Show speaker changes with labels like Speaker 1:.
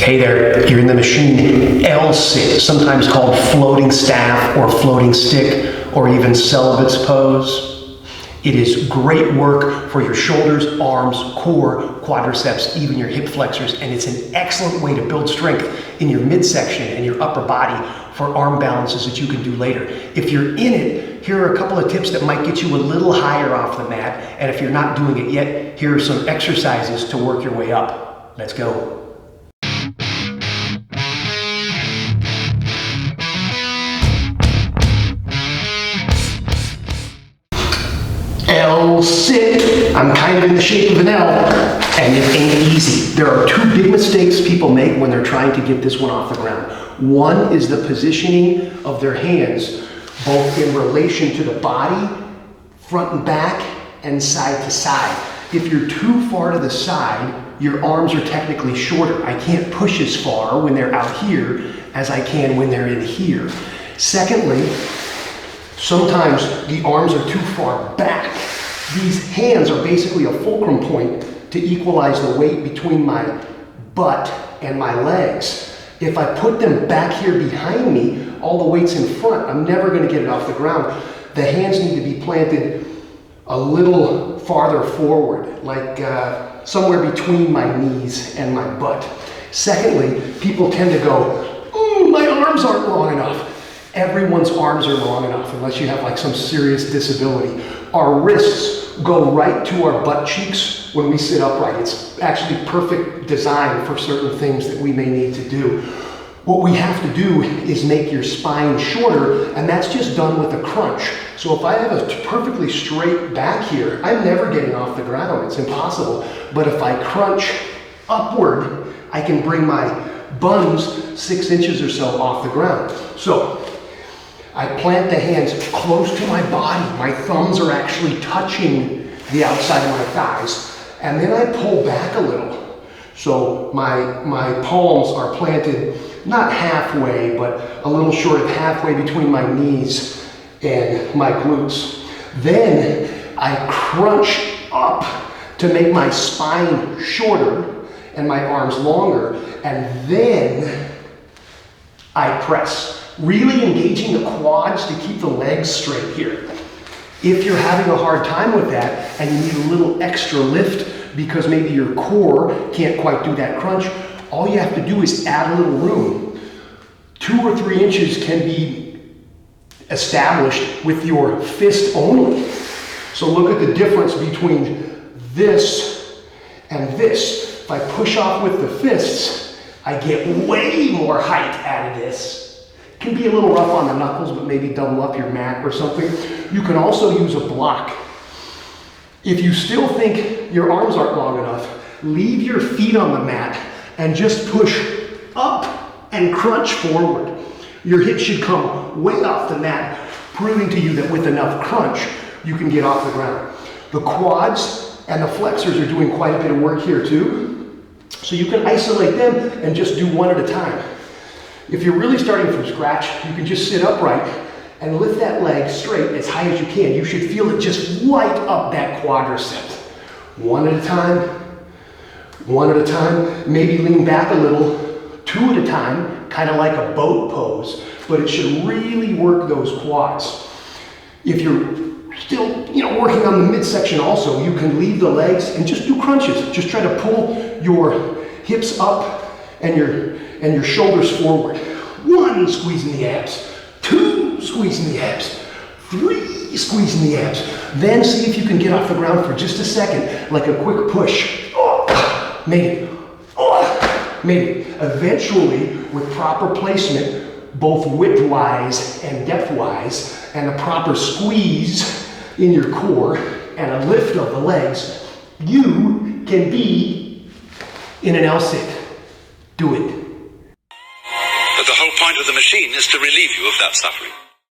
Speaker 1: Hey there, you're in the machine L-sit, sometimes called floating staff or floating stick or even celibate's pose. It is great work for your shoulders, arms, core, quadriceps, even your hip flexors, and it's an excellent way to build strength in your midsection and your upper body for arm balances that you can do later. If you're in it, here are a couple of tips that might get you a little higher off the mat, and if you're not doing it yet, here are some exercises to work your way up. Let's go. L-sit. I'm kind of in the shape of an L, and it ain't easy. There are two big mistakes people make when they're trying to get this one off the ground. One is the positioning of their hands, both in relation to the body, front and back, and side to side. If you're too far to the side, your arms are technically shorter. I can't push as far when they're out here as I can when they're in here. Secondly, sometimes the arms are too far back. These hands are basically a fulcrum point to equalize the weight between my butt and my legs. If I put them back here behind me, all the weight's in front, I'm never going to get it off the ground. The hands need to be planted a little farther forward, like somewhere between my knees and my butt. Secondly, people tend to go, "Ooh, my arms aren't long enough." Everyone's arms are long enough, unless you have like some serious disability. Our wrists go right to our butt cheeks when we sit upright. It's actually perfect design for certain things that we may need to do. What we have to do is make your spine shorter, and that's just done with a crunch. So if I have a perfectly straight back here, I'm never getting off the ground. It's impossible. But if I crunch upward, I can bring my buns 6 inches or so off the ground. So I plant the hands close to my body. My thumbs are actually touching the outside of my thighs. And then I pull back a little. So my palms are planted not halfway, but a little short of halfway between my knees and my glutes. Then I crunch up to make my spine shorter and my arms longer. And then I press. Really engaging the quads to keep the legs straight here. If you're having a hard time with that and you need a little extra lift because maybe your core can't quite do that crunch, all you have to do is add a little room. 2 or 3 inches can be established with your fist only. So look at the difference between this and this. If I push off with the fists, I get way more height out of this. Can be a little rough on the knuckles, but maybe double up your mat or something. You can also use a block. If you still think your arms aren't long enough, leave your feet on the mat and just push up and crunch forward. Your hips should come way off the mat, proving to you that with enough crunch, you can get off the ground. The quads and the flexors are doing quite a bit of work here too. So you can isolate them and just do one at a time. If you're really starting from scratch, you can just sit upright and lift that leg straight as high as you can. You should feel it just light up that quadricep. One at a time, one at a time. Maybe lean back a little, 2 at a time, kind of like a boat pose, but it should really work those quads. If you're still, working on the midsection also, you can leave the legs and just do crunches. Just try to pull your hips up and your shoulders forward. 1, squeezing the abs. 2, squeezing the abs. 3, squeezing the abs. Then see if you can get off the ground for just a second, like a quick push. Oh, made it. Oh, made it. Eventually, with proper placement, both width-wise and depth-wise, and a proper squeeze in your core, and a lift of the legs, you can be in an L-sit. Do it.
Speaker 2: But the whole point of the machine is to relieve you of that suffering.